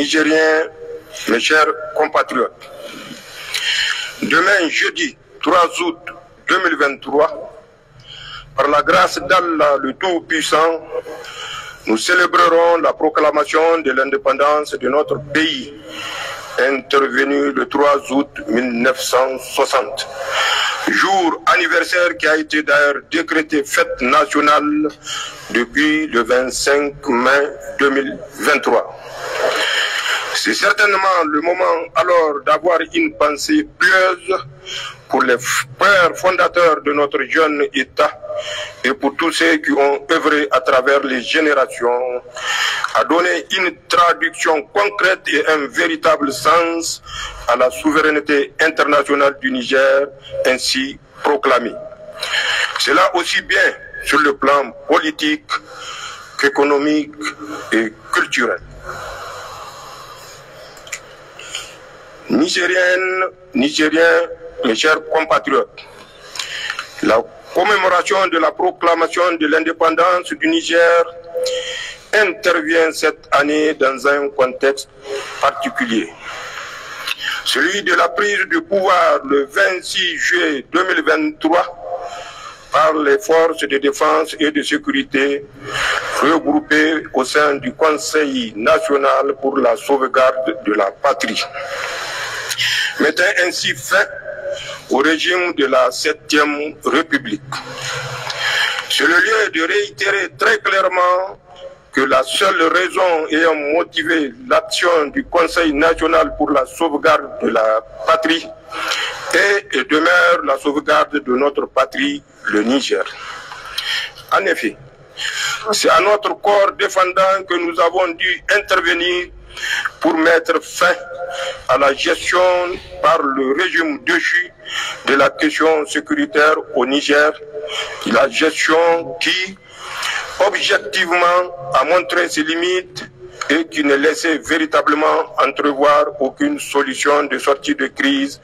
Nigériens, mes chers compatriotes, demain, jeudi 3 août 2023, par la grâce d'Allah le Tout-Puissant, nous célébrerons la proclamation de l'indépendance de notre pays, intervenue le 3 août 1960. Jour anniversaire qui a été d'ailleurs décrété fête nationale depuis le 25 mai 2023. C'est certainement le moment alors d'avoir une pensée pieuse pour les pères fondateurs de notre jeune État et pour tous ceux qui ont œuvré à travers les générations à donner une traduction concrète et un véritable sens à la souveraineté internationale du Niger ainsi proclamée. Cela aussi bien sur le plan politique qu'économique et culturel. Nigériennes, Nigériens, mes chers compatriotes, la commémoration de la proclamation de l'indépendance du Niger intervient cette année dans un contexte particulier. Celui de la prise du pouvoir le 26 juillet 2023 par les forces de défense et de sécurité regroupées au sein du Conseil national pour la sauvegarde de la patrie, mettant ainsi fin au régime de la 7e République. C'est le lieu de réitérer très clairement que la seule raison ayant motivé l'action du Conseil national pour la sauvegarde de la patrie est et demeure la sauvegarde de notre patrie, le Niger. En effet, c'est à notre corps défendant que nous avons dû intervenir pour mettre fin à la gestion par le régime déchu de la question sécuritaire au Niger, la gestion qui, objectivement, a montré ses limites et qui ne laissait véritablement entrevoir aucune solution de sortie de crise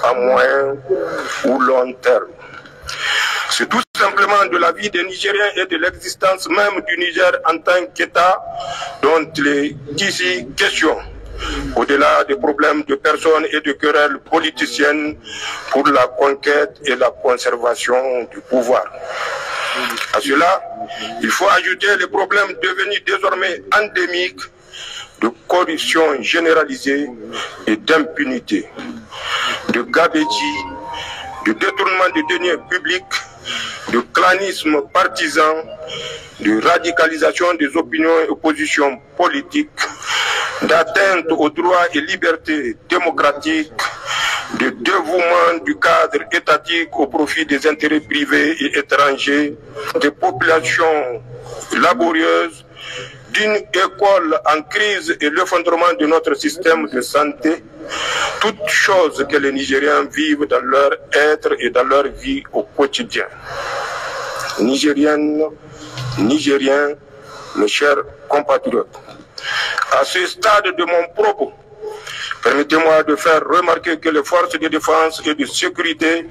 à moyen ou long terme. C'est tout simplement de la vie des Nigériens et de l'existence même du Niger en tant qu'État dont il est ici question, au-delà des problèmes de personnes et de querelles politiciennes pour la conquête et la conservation du pouvoir. À cela, il faut ajouter les problèmes devenus désormais endémiques de corruption généralisée et d'impunité, de gabégie, de détournement des deniers publics, de clanisme partisan, de radicalisation des opinions et oppositions politiques, d'atteinte aux droits et libertés démocratiques, de dévouement du cadre étatique au profit des intérêts privés et étrangers, des populations laborieuses, d'une école en crise et l'effondrement de notre système de santé, toutes choses que les Nigériens vivent dans leur être et dans leur vie au quotidien. Nigériennes, Nigériens, mes chers compatriotes, à ce stade de mon propos, permettez-moi de faire remarquer que les forces de défense et de sécurité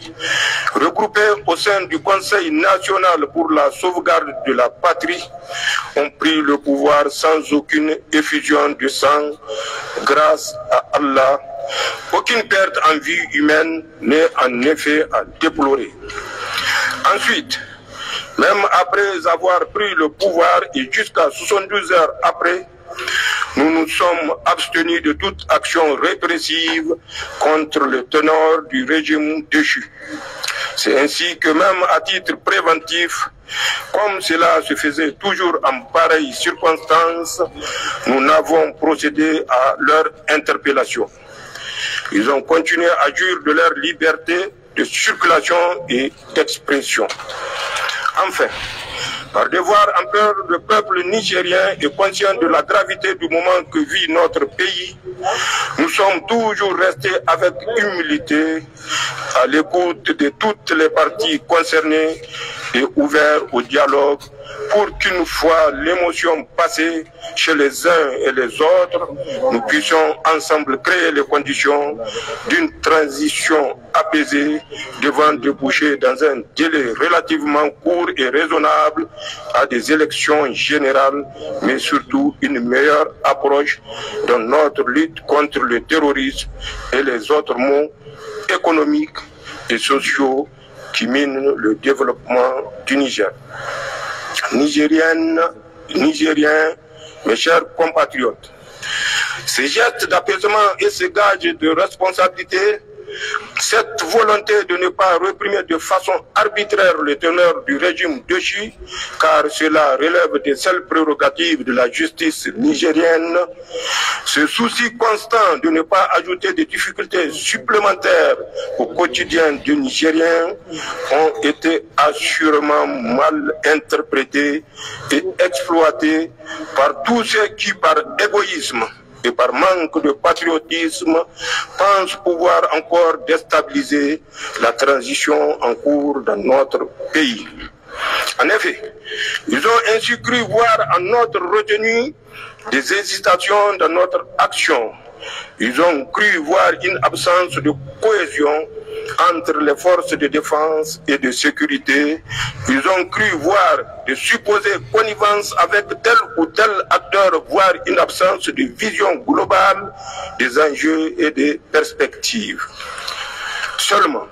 regroupées au sein du Conseil national pour la sauvegarde de la patrie ont pris le pouvoir sans aucune effusion de sang grâce à Allah. Aucune perte en vie humaine n'est en effet à déplorer. Ensuite, même après avoir pris le pouvoir et jusqu'à 72 heures après, nous nous sommes abstenus de toute action répressive contre le ténor du régime déchu. C'est ainsi que même à titre préventif, comme cela se faisait toujours en pareille circonstance, nous n'avons procédé à leur interpellation. Ils ont continué à jouir de leur liberté de circulation et d'expression. Enfin, par devoir envers le peuple nigérien et conscient de la gravité du moment que vit notre pays, nous sommes toujours restés avec humilité à l'écoute de toutes les parties concernées et ouverts au dialogue pour qu'une fois l'émotion passée chez les uns et les autres, nous puissions ensemble créer les conditions d'une transition apaisée devant déboucher dans un délai relativement court et raisonnable à des élections générales, mais surtout une meilleure approche dans notre lutte contre le terrorisme et les autres maux économiques et sociaux qui minent le développement du Niger. Nigériennes, Nigériens, mes chers compatriotes, ces gestes d'apaisement et ces gages de responsabilité, cette volonté de ne pas réprimer de façon arbitraire les teneurs du régime Déchi, car cela relève des seules prérogatives de la justice nigérienne, ce souci constant de ne pas ajouter des difficultés supplémentaires au quotidien du Nigérien ont été assurément mal interprétés et exploités par tous ceux qui, par égoïsme et par manque de patriotisme, pensent pouvoir encore déstabiliser la transition en cours dans notre pays. En effet, ils ont ainsi cru voir en notre retenue des hésitations dans notre action. Ils ont cru voir une absence de cohésion entre les forces de défense et de sécurité. Ils ont cru voir de supposées connivences avec tel ou tel acteur, voire une absence de vision globale des enjeux et des perspectives. Seulement,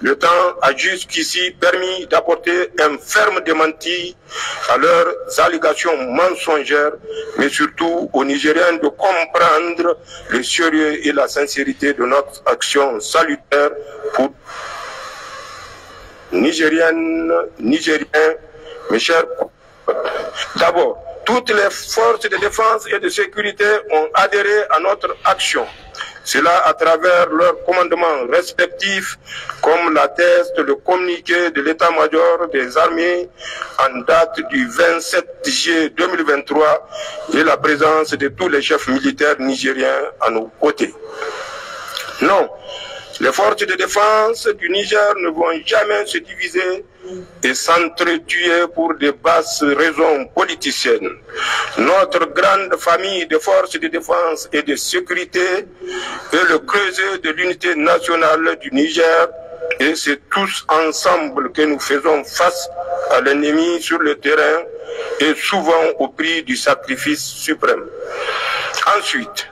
le temps a jusqu'ici permis d'apporter un ferme démenti à leurs allégations mensongères, mais surtout aux Nigériens de comprendre le sérieux et la sincérité de notre action salutaire pour Nigériennes, Nigériens, mes chers compatriotes. D'abord, toutes les forces de défense et de sécurité ont adhéré à notre action. Cela à travers leurs commandements respectifs, comme l'atteste le communiqué de l'état-major des armées en date du 27 juillet 2023 et la présence de tous les chefs militaires nigériens à nos côtés. Non, les forces de défense du Niger ne vont jamais se diviser et s'entretuer pour des basses raisons politiciennes. Notre grande famille de forces de défense et de sécurité est le creuset de l'unité nationale du Niger et c'est tous ensemble que nous faisons face à l'ennemi sur le terrain et souvent au prix du sacrifice suprême. Ensuite,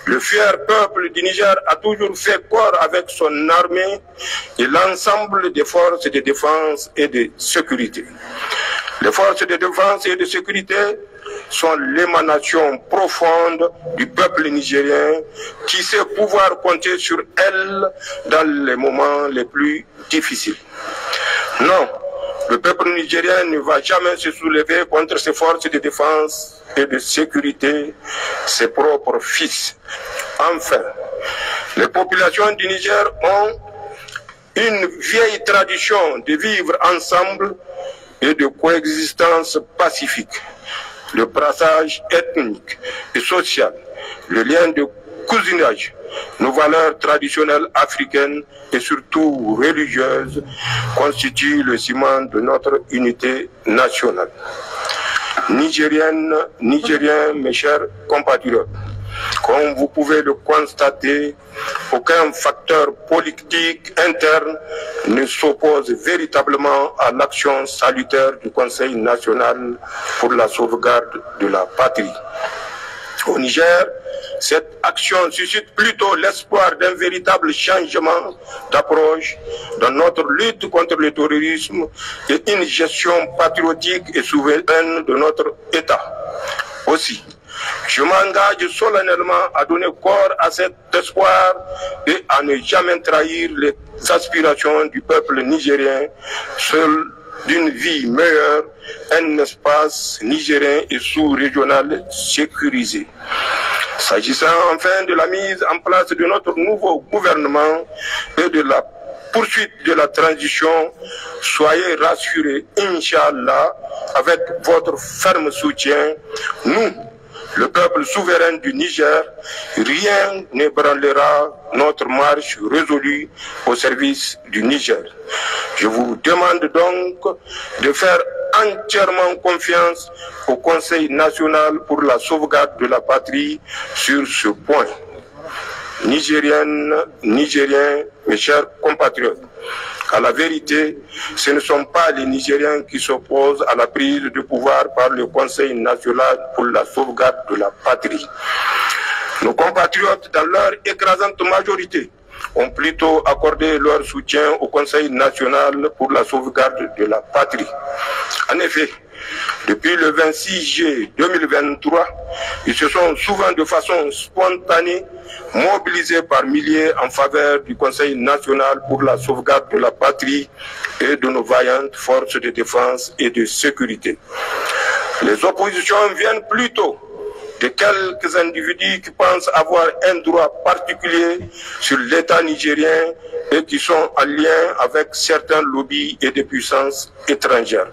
le fier peuple du Niger a toujours fait corps avec son armée et l'ensemble des forces de défense et de sécurité. Les forces de défense et de sécurité sont l'émanation profonde du peuple nigérien qui sait pouvoir compter sur elles dans les moments les plus difficiles. Non, le peuple nigérien ne va jamais se soulever contre ses forces de défense et de sécurité, ses propres fils. Enfin, les populations du Niger ont une vieille tradition de vivre ensemble et de coexistence pacifique. Le brassage ethnique et social, le lien de cousinage, nos valeurs traditionnelles africaines et surtout religieuses constituent le ciment de notre unité nationale. Nigériennes, Nigériens, mes chers compatriotes, comme vous pouvez le constater, aucun facteur politique interne ne s'oppose véritablement à l'action salutaire du Conseil national pour la sauvegarde de la patrie. Au Niger, cette action suscite plutôt l'espoir d'un véritable changement d'approche dans notre lutte contre le terrorisme et une gestion patriotique et souveraine de notre État. Aussi, je m'engage solennellement à donner corps à cet espoir et à ne jamais trahir les aspirations du peuple nigérien, seul d'une vie meilleure, un espace nigérien et sous-régional sécurisé. S'agissant enfin de la mise en place de notre nouveau gouvernement et de la poursuite de la transition, soyez rassurés, Inch'Allah, avec votre ferme soutien, nous, le peuple souverain du Niger, rien n'ébranlera notre marche résolue au service du Niger. Je vous demande donc de faire entièrement confiance au Conseil national pour la sauvegarde de la patrie sur ce point. Nigériennes, Nigériens, mes chers compatriotes, à la vérité, ce ne sont pas les Nigériens qui s'opposent à la prise de pouvoir par le Conseil national pour la sauvegarde de la patrie. Nos compatriotes, dans leur écrasante majorité, ont plutôt accordé leur soutien au Conseil national pour la sauvegarde de la patrie. En effet, depuis le 26 juillet 2023, ils se sont souvent de façon spontanée mobilisés par milliers en faveur du Conseil national pour la sauvegarde de la patrie et de nos vaillantes forces de défense et de sécurité. Les oppositions viennent plutôt de quelques individus qui pensent avoir un droit particulier sur l'État nigérien et qui sont en lien avec certains lobbies et des puissances étrangères.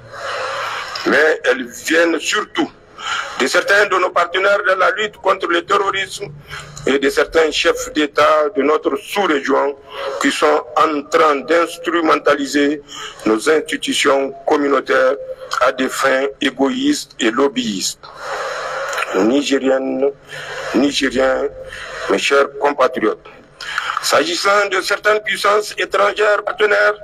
Mais elles viennent surtout de certains de nos partenaires dans la lutte contre le terrorisme et de certains chefs d'État de notre sous-région qui sont en train d'instrumentaliser nos institutions communautaires à des fins égoïstes et lobbyistes. Nigériennes, Nigériens, mes chers compatriotes, s'agissant de certaines puissances étrangères partenaires,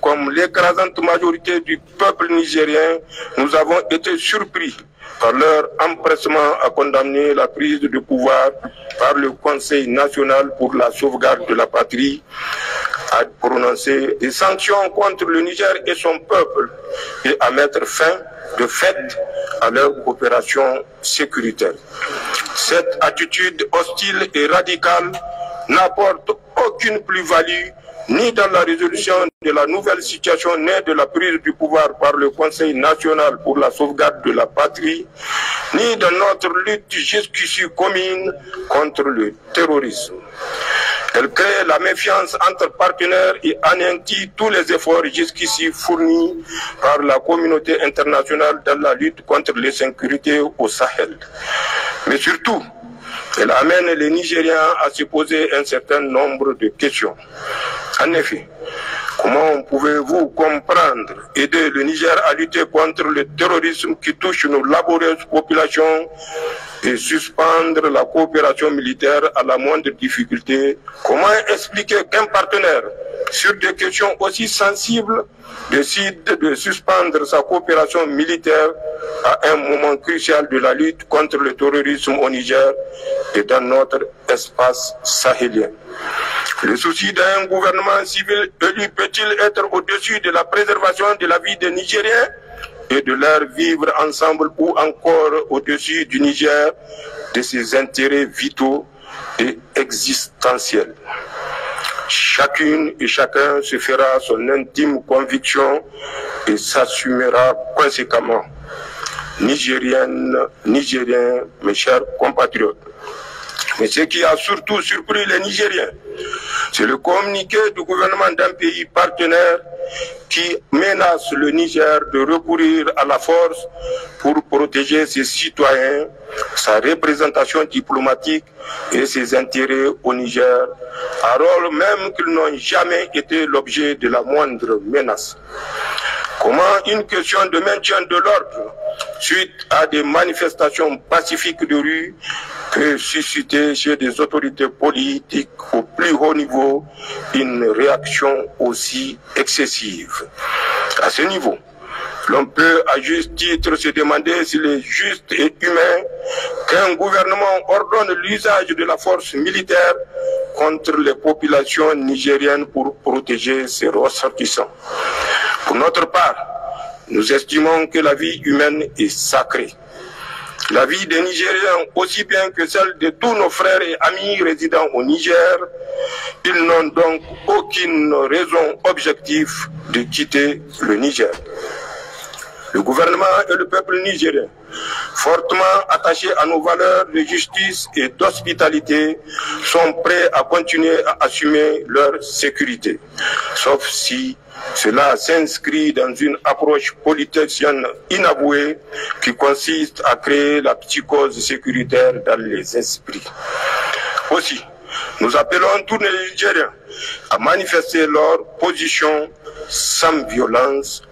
comme l'écrasante majorité du peuple nigérien, nous avons été surpris par leur empressement à condamner la prise de pouvoir par le Conseil national pour la sauvegarde de la patrie, à prononcer des sanctions contre le Niger et son peuple et à mettre fin de fait à leur coopération sécuritaire. Cette attitude hostile et radicale n'apporte aucune plus-value ni dans la résolution de la nouvelle situation née de la prise du pouvoir par le Conseil national pour la sauvegarde de la patrie, ni dans notre lutte jusqu'ici commune contre le terrorisme. Elle crée la méfiance entre partenaires et anéantit tous les efforts jusqu'ici fournis par la communauté internationale dans la lutte contre l'insécurité au Sahel. Mais surtout, elle amène les Nigériens à se poser un certain nombre de questions. En effet, comment pouvez-vous comprendre, aider le Niger à lutter contre le terrorisme qui touche nos laborieuses populations et suspendre la coopération militaire à la moindre difficulté? Comment expliquer qu'un partenaire, sur des questions aussi sensibles, décide de suspendre sa coopération militaire à un moment crucial de la lutte contre le terrorisme au Niger et dans notre espace sahélien? Le souci d'un gouvernement civil élu peut-il être au-dessus de la préservation de la vie des Nigériens et de leur vivre ensemble, ou encore au-dessus du Niger, de ses intérêts vitaux et existentiels? Chacune et chacun se fera son intime conviction et s'assumera conséquemment. Nigériennes, Nigériens, mes chers compatriotes. Mais ce qui a surtout surpris les Nigériens, c'est le communiqué du gouvernement d'un pays partenaire qui menace le Niger de recourir à la force pour protéger ses citoyens, sa représentation diplomatique et ses intérêts au Niger, alors même qu'ils n'ont jamais été l'objet de la moindre menace. Comment une question de maintien de l'ordre suite à des manifestations pacifiques de rue peut susciter chez des autorités politiques au plus haut niveau une réaction aussi excessive? À ce niveau, l'on peut à juste titre se demander s'il est juste et humain qu'un gouvernement ordonne l'usage de la force militaire contre les populations nigériennes pour protéger ses ressortissants. Pour notre part, nous estimons que la vie humaine est sacrée. La vie des Nigériens, aussi bien que celle de tous nos frères et amis résidant au Niger, ils n'ont donc aucune raison objective de quitter le Niger. Le gouvernement et le peuple nigérien, fortement attachés à nos valeurs de justice et d'hospitalité, sont prêts à continuer à assumer leur sécurité, sauf si Cela s'inscrit dans une approche politicienne inavouée qui consiste à créer la psychose sécuritaire dans les esprits. Aussi, nous appelons tous les Nigériens à manifester leur position sans violence,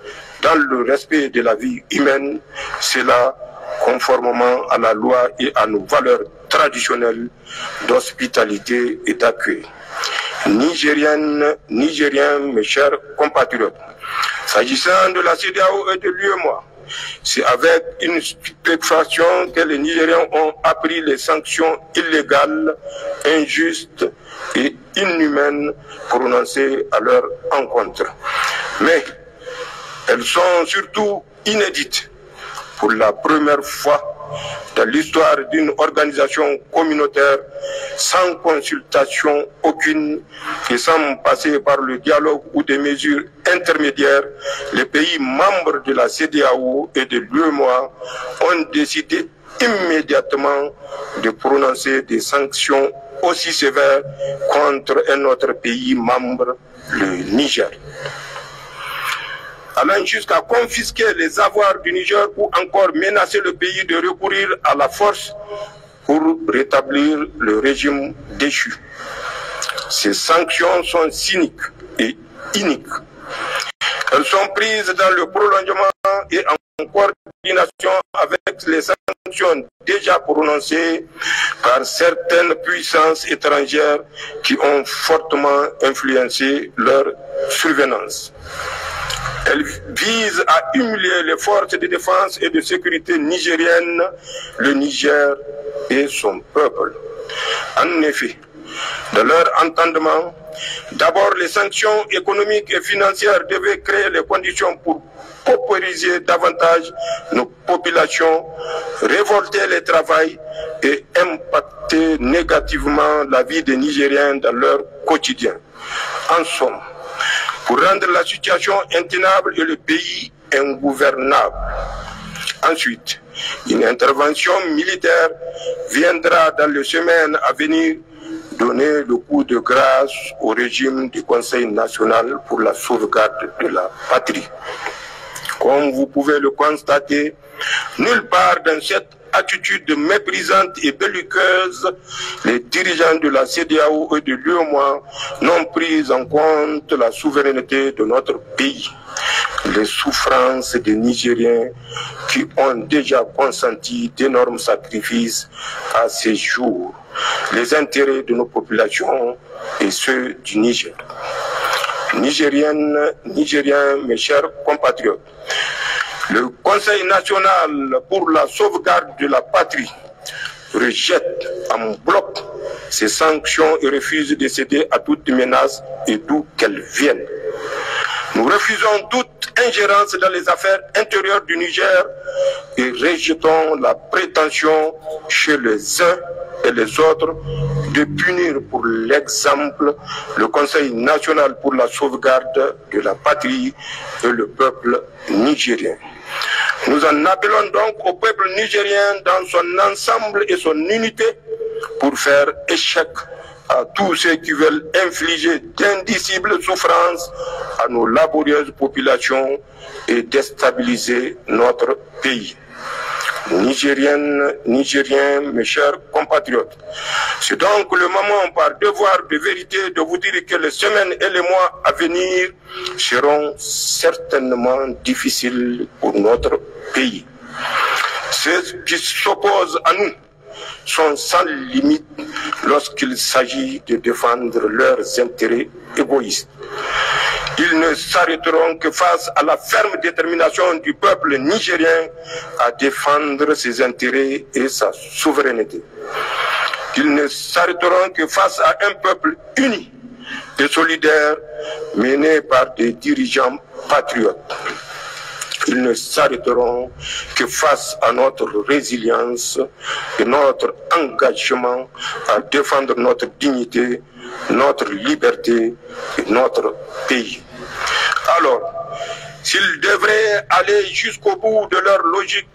dans le respect de la vie humaine, cela conformément à la loi et à nos valeurs traditionnelles d'hospitalité et d'accueil. Nigériennes, Nigériens, mes chers compatriotes, s'agissant de la CEDEAO et de l'UEMOA, c'est avec une stupéfaction que les Nigériens ont appris les sanctions illégales, injustes et inhumaines prononcées à leur encontre. Mais elles sont surtout inédites. Pour la première fois dans l'histoire d'une organisation communautaire, sans consultation aucune et sans passer par le dialogue ou des mesures intermédiaires, les pays membres de la CEDEAO et de l'UEMOA ont décidé immédiatement de prononcer des sanctions aussi sévères contre un autre pays membre, le Niger, allant jusqu'à confisquer les avoirs du Niger ou encore menacer le pays de recourir à la force pour rétablir le régime déchu. Ces sanctions sont cyniques et iniques. Elles sont prises dans le prolongement et en coordination avec les sanctions déjà prononcées par certaines puissances étrangères qui ont fortement influencé leur survenance. Elle vise à humilier les forces de défense et de sécurité nigériennes, le Niger et son peuple. En effet, de leur entendement, d'abord les sanctions économiques et financières devaient créer les conditions pour paupériser davantage nos populations, révolter les travails et impacter négativement la vie des Nigériens dans leur quotidien. En somme, pour rendre la situation intenable et le pays ingouvernable. Ensuite, une intervention militaire viendra dans les semaines à venir donner le coup de grâce au régime du Conseil national pour la sauvegarde de la patrie. Comme vous pouvez le constater, nulle part dans cette attitude méprisante et belliqueuse, les dirigeants de la CEDEAO et de l'UEMOA n'ont pris en compte la souveraineté de notre pays, les souffrances des Nigériens qui ont déjà consenti d'énormes sacrifices à ces jours, les intérêts de nos populations et ceux du Niger. Nigériennes, Nigériens, mes chers compatriotes, le Conseil national pour la sauvegarde de la patrie rejette en bloc ces sanctions et refuse de céder à toute menace et d'où qu'elles viennent. Nous refusons toute ingérence dans les affaires intérieures du Niger et rejetons la prétention chez les uns et les autres de punir pour l'exemple le Conseil national pour la sauvegarde de la patrie et le peuple nigérien. Nous en appelons donc au peuple nigérien dans son ensemble et son unité pour faire échec à tous ceux qui veulent infliger d'indicibles souffrances à nos laborieuses populations et déstabiliser notre pays. Nigériennes, Nigériens, mes chers compatriotes, c'est donc le moment par devoir de vérité de vous dire que les semaines et les mois à venir seront certainement difficiles pour notre pays. Ceux qui s'opposent à nous sont sans limite lorsqu'il s'agit de défendre leurs intérêts égoïstes. Ils ne s'arrêteront que face à la ferme détermination du peuple nigérien à défendre ses intérêts et sa souveraineté. Ils ne s'arrêteront que face à un peuple uni et solidaire mené par des dirigeants patriotes. Ils ne s'arrêteront que face à notre résilience et notre engagement à défendre notre dignité, notre liberté et notre pays. Alors, s'ils devraient aller jusqu'au bout de leur logique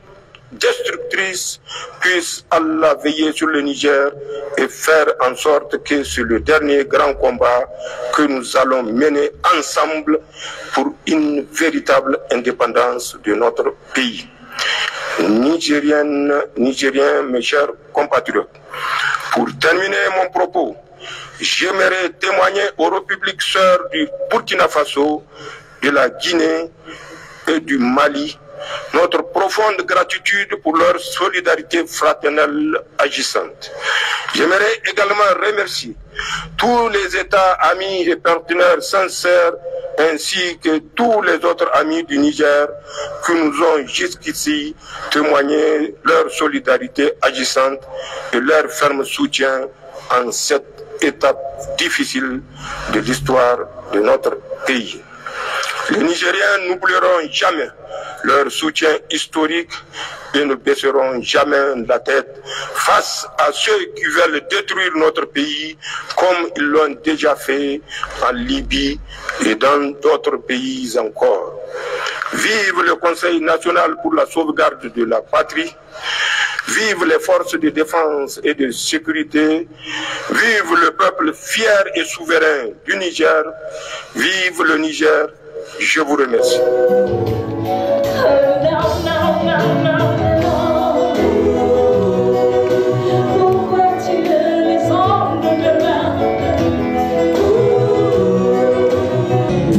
destructrices, puisse Allah veiller sur le Niger et faire en sorte que c'est le dernier grand combat que nous allons mener ensemble pour une véritable indépendance de notre pays. Nigériennes, Nigériens, mes chers compatriotes, pour terminer mon propos, j'aimerais témoigner aux républiques sœurs du Burkina Faso, de la Guinée et du Mali notre profonde gratitude pour leur solidarité fraternelle agissante. J'aimerais également remercier tous les États amis et partenaires sincères ainsi que tous les autres amis du Niger qui nous ont jusqu'ici témoigné leur solidarité agissante et leur ferme soutien en cette étape difficile de l'histoire de notre pays. Les Nigériens n'oublieront jamais leur soutien historique et ne baisseront jamais la tête face à ceux qui veulent détruire notre pays comme ils l'ont déjà fait en Libye et dans d'autres pays encore. Vive le Conseil national pour la sauvegarde de la patrie, vive les forces de défense et de sécurité, vive le peuple fier et souverain du Niger, vive le Niger. Je vous remercie. No.